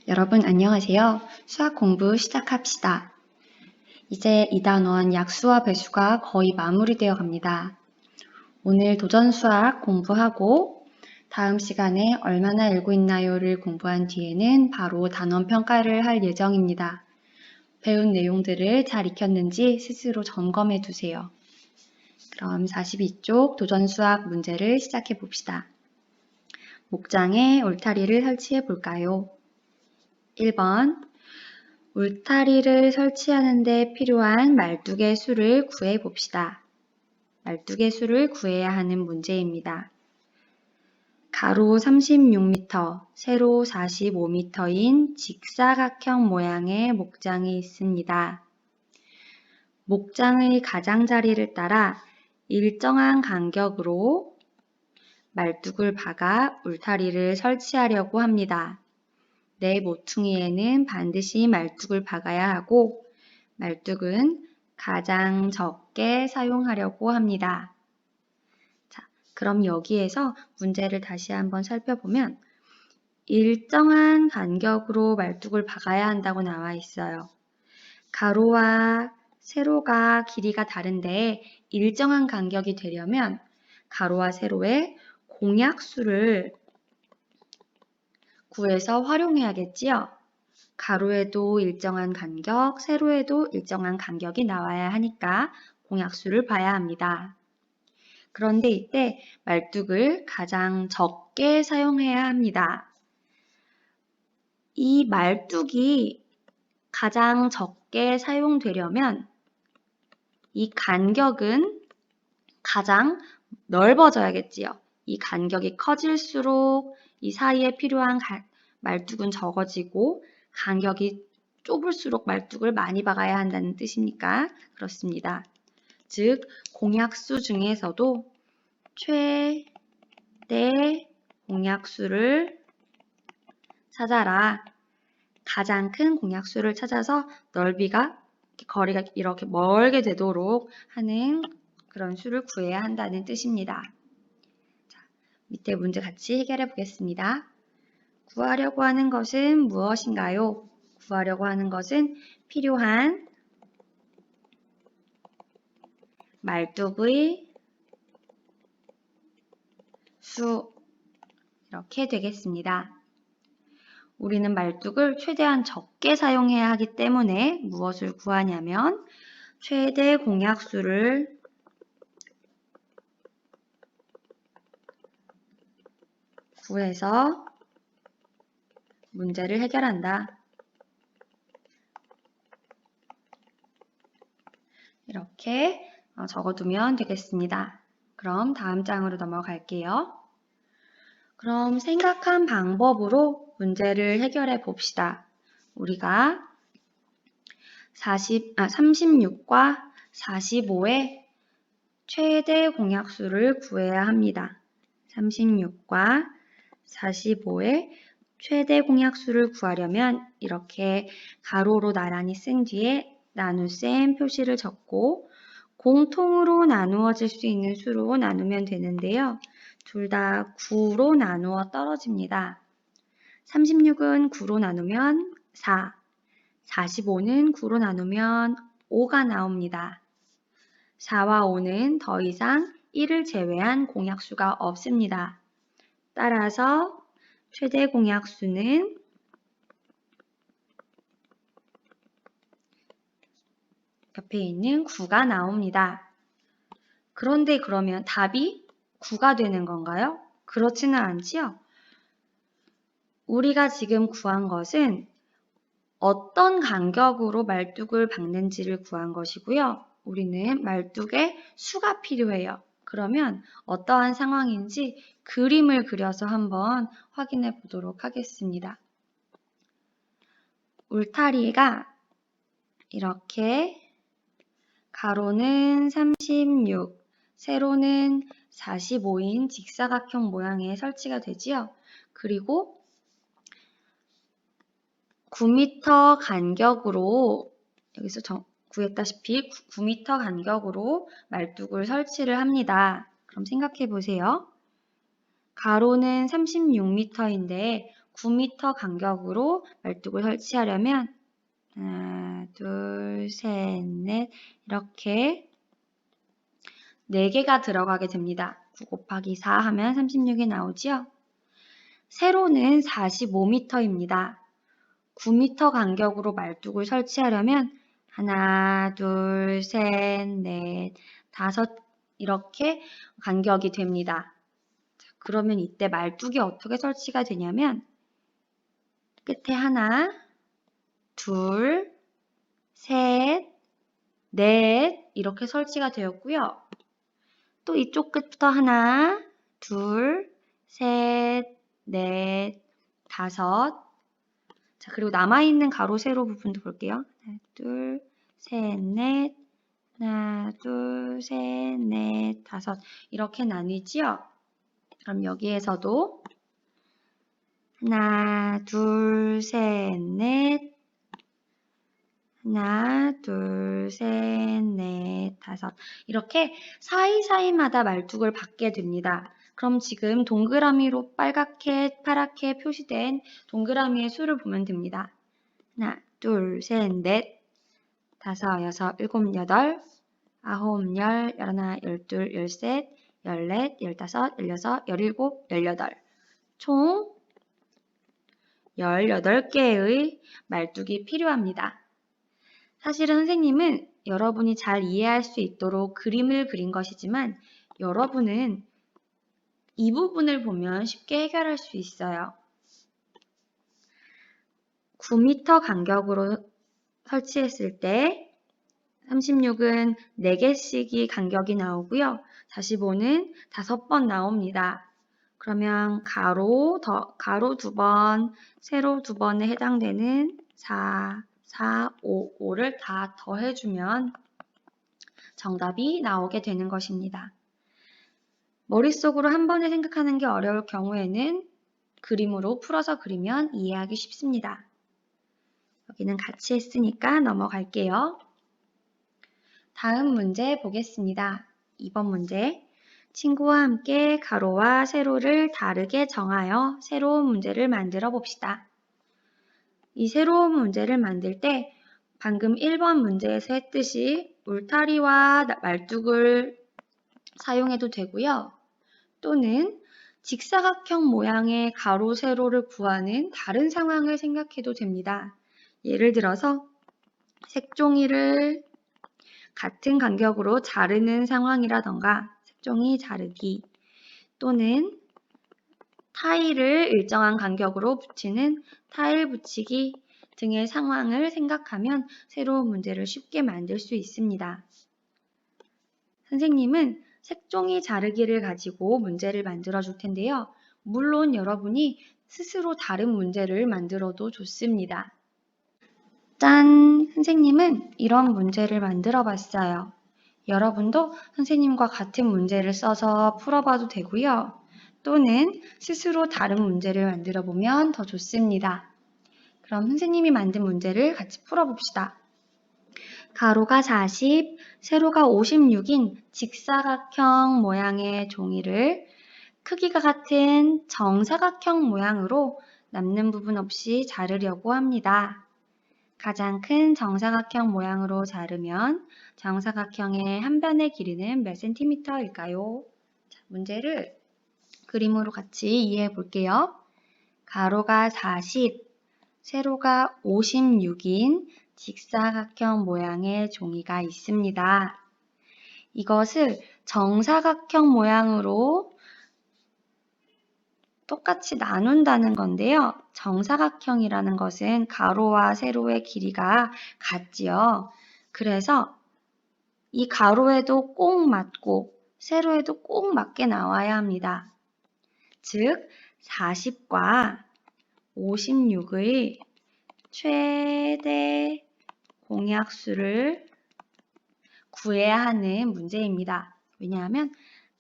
여러분 안녕하세요. 수학 공부 시작합시다. 이제 2단원 약수와 배수가 거의 마무리되어 갑니다. 오늘 도전 수학 공부하고 다음 시간에 얼마나 알고 있나요를 공부한 뒤에는 바로 단원 평가를 할 예정입니다. 배운 내용들을 잘 익혔는지 스스로 점검해 두세요. 그럼 42쪽 도전 수학 문제를 시작해 봅시다. 목장에 울타리를 설치해 볼까요? 1번 울타리를 설치하는 데 필요한 말뚝의 수를 구해 봅시다. 말뚝의 수를 구해야 하는 문제입니다. 가로 36m, 세로 45m인 직사각형 모양의 목장이 있습니다. 목장의 가장자리를 따라 일정한 간격으로 말뚝을 박아 울타리를 설치하려고 합니다. 내 모퉁이에는 반드시 말뚝을 박아야 하고 말뚝은 가장 적게 사용하려고 합니다. 자, 그럼 여기에서 문제를 다시 한번 살펴보면 일정한 간격으로 말뚝을 박아야 한다고 나와 있어요. 가로와 세로가 길이가 다른데 일정한 간격이 되려면 가로와 세로의 공약수를 구해서 활용해야겠지요? 가로에도 일정한 간격, 세로에도 일정한 간격이 나와야 하니까 공약수를 봐야 합니다. 그런데 이때 말뚝을 가장 적게 사용해야 합니다. 이 말뚝이 가장 적게 사용되려면 이 간격은 가장 넓어져야겠지요. 이 간격이 커질수록 이 사이에 필요한 말뚝은 적어지고 간격이 좁을수록 말뚝을 많이 박아야 한다는 뜻이니까 그렇습니다. 즉 공약수 중에서도 최대 공약수를 찾아라. 가장 큰 공약수를 찾아서 넓이가 거리가 이렇게 멀게 되도록 하는 그런 수를 구해야 한다는 뜻입니다. 자, 밑에 문제 같이 해결해 보겠습니다. 구하려고 하는 것은 무엇인가요? 구하려고 하는 것은 필요한 말뚝의 수 이렇게 되겠습니다. 우리는 말뚝을 최대한 적게 사용해야 하기 때문에 무엇을 구하냐면 최대 공약수를 구해서 문제를 해결한다. 이렇게 적어두면 되겠습니다. 그럼 다음 장으로 넘어갈게요. 그럼 생각한 방법으로 문제를 해결해 봅시다. 우리가 36과 45의 최대 공약수를 구해야 합니다. 36과 45의 최대 공약수를 구하려면 이렇게 가로로 나란히 쓴 뒤에 나눗셈 표시를 적고 공통으로 나누어질 수 있는 수로 나누면 되는데요. 둘 다 9로 나누어 떨어집니다. 36은 9로 나누면 4, 45는 9로 나누면 5가 나옵니다. 4와 5는 더 이상 1을 제외한 공약수가 없습니다. 따라서 최대 공약수는 옆에 있는 9가 나옵니다. 그런데 그러면 답이 9가 되는 건가요? 그렇지는 않지요? 우리가 지금 구한 것은 어떤 간격으로 말뚝을 박는지를 구한 것이고요. 우리는 말뚝의 수가 필요해요. 그러면 어떠한 상황인지 그림을 그려서 한번 확인해 보도록 하겠습니다. 울타리가 이렇게 가로는 36, 세로는 45인 직사각형 모양에 설치가 되지요. 그리고 9m 간격으로 여기서 구했다시피 9m 간격으로 말뚝을 설치를 합니다. 그럼 생각해 보세요. 가로는 36m인데 9m 간격으로 말뚝을 설치하려면 하나, 둘, 셋, 넷 이렇게 4개가 들어가게 됩니다. 9 곱하기 4 하면 36이 나오지요. 세로는 45m입니다. 9m 간격으로 말뚝을 설치하려면 하나, 둘, 셋, 넷, 5 이렇게 간격이 됩니다. 그러면 이때 말뚝이 어떻게 설치가 되냐면 끝에 하나, 둘, 셋, 넷 이렇게 설치가 되었고요. 또 이쪽 끝부터 하나, 둘, 셋, 넷, 5. 자, 그리고 남아있는 가로, 세로 부분도 볼게요. 하나, 둘, 셋, 넷, 하나, 둘, 셋, 넷, 5. 이렇게 나뉘지요. 그럼 여기에서도 하나, 둘, 셋, 넷, 하나, 둘, 셋, 넷, 5. 이렇게 사이사이마다 말뚝을 받게 됩니다. 그럼 지금 동그라미로 빨갛게, 파랗게 표시된 동그라미의 수를 보면 됩니다. 하나, 둘, 셋, 넷, 5, 6, 7, 8, 9, 10, 11, 12, 13, 14, 15, 16, 17, 18. 총 18개의 말뚝이 필요합니다. 사실은 선생님은 여러분이 잘 이해할 수 있도록 그림을 그린 것이지만 여러분은 이 부분을 보면 쉽게 해결할 수 있어요. 9m 간격으로 설치했을 때 36은 4개씩이 간격이 나오고요. 45는 5번 나옵니다. 그러면 가로 2번, 세로 2번에 해당되는 4, 5를 다 더해주면 정답이 나오게 되는 것입니다. 머릿속으로 한 번에 생각하는 게 어려울 경우에는 그림으로 풀어서 그리면 이해하기 쉽습니다. 여기는 같이 했으니까 넘어갈게요. 다음 문제 보겠습니다. 2번 문제. 친구와 함께 가로와 세로를 다르게 정하여 새로운 문제를 만들어 봅시다. 이 새로운 문제를 만들 때 방금 1번 문제에서 했듯이 울타리와 말뚝을 사용해도 되고요. 또는 직사각형 모양의 가로, 세로를 구하는 다른 상황을 생각해도 됩니다. 예를 들어서 색종이를 같은 간격으로 자르는 상황이라던가 색종이 자르기 또는 타일을 일정한 간격으로 붙이는 타일 붙이기 등의 상황을 생각하면 새로운 문제를 쉽게 만들 수 있습니다. 선생님은 색종이 자르기를 가지고 문제를 만들어 줄 텐데요. 물론 여러분이 스스로 다른 문제를 만들어도 좋습니다. 짠! 선생님은 이런 문제를 만들어 봤어요. 여러분도 선생님과 같은 문제를 써서 풀어봐도 되고요. 또는 스스로 다른 문제를 만들어 보면 더 좋습니다. 그럼 선생님이 만든 문제를 같이 풀어봅시다. 가로가 40, 세로가 56인 직사각형 모양의 종이를 크기가 같은 정사각형 모양으로 남는 부분 없이 자르려고 합니다. 가장 큰 정사각형 모양으로 자르면 정사각형의 한 변의 길이는 몇 센티미터일까요? 자, 문제를 그림으로 같이 이해해 볼게요. 가로가 40, 세로가 56인 직사각형 모양의 종이가 있습니다. 이것을 정사각형 모양으로 똑같이 나눈다는 건데요. 정사각형이라는 것은 가로와 세로의 길이가 같지요. 그래서 이 가로에도 꼭 맞고 세로에도 꼭 맞게 나와야 합니다. 즉 40과 56의 최대 공약수를 구해야 하는 문제입니다. 왜냐하면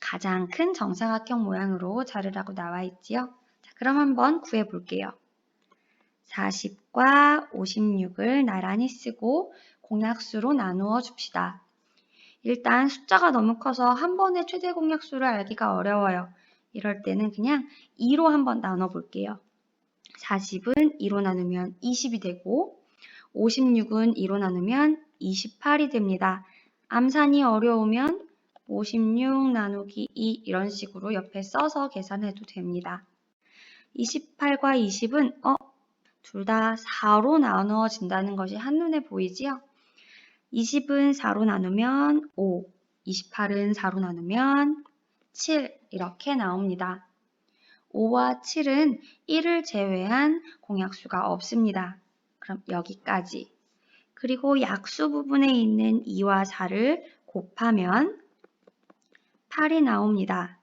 가장 큰 정사각형 모양으로 자르라고 나와 있지요. 자, 그럼 한번 구해 볼게요. 40과 56을 나란히 쓰고 공약수로 나누어 줍시다. 일단 숫자가 너무 커서 한 번에 최대 공약수를 알기가 어려워요. 이럴 때는 그냥 2로 한번 나눠 볼게요. 40은 2로 나누면 20이 되고 56은 2로 나누면 28이 됩니다. 암산이 어려우면 56 나누기 2 이런 식으로 옆에 써서 계산해도 됩니다. 28과 20은 둘 다 4로 나누어진다는 것이 한눈에 보이지요? 20은 4로 나누면 5, 28은 4로 나누면 7 이렇게 나옵니다. 5와 7은 1을 제외한 공약수가 없습니다. 그럼 여기까지. 그리고 약수 부분에 있는 2와 4를 곱하면 8이 나옵니다.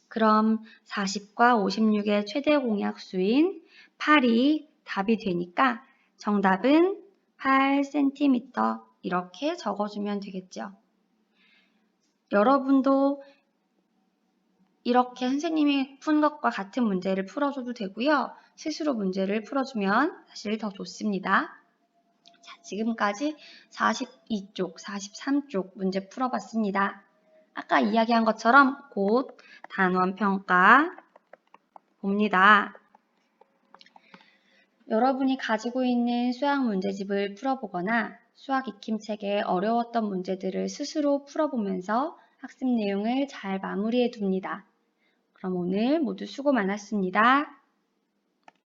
그럼 40과 56의 최대 공약수인 8이 답이 되니까 정답은 8cm 이렇게 적어주면 되겠죠. 여러분도 이렇게 선생님이 푼 것과 같은 문제를 풀어줘도 되고요. 스스로 문제를 풀어주면 사실 더 좋습니다. 자, 지금까지 42쪽, 43쪽 문제 풀어봤습니다. 아까 이야기한 것처럼 곧 단원 평가 봅니다. 여러분이 가지고 있는 수학 문제집을 풀어보거나 수학 익힘책의 어려웠던 문제들을 스스로 풀어보면서 학습 내용을 잘 마무리해 둡니다. 그럼 오늘 모두 수고 많았습니다.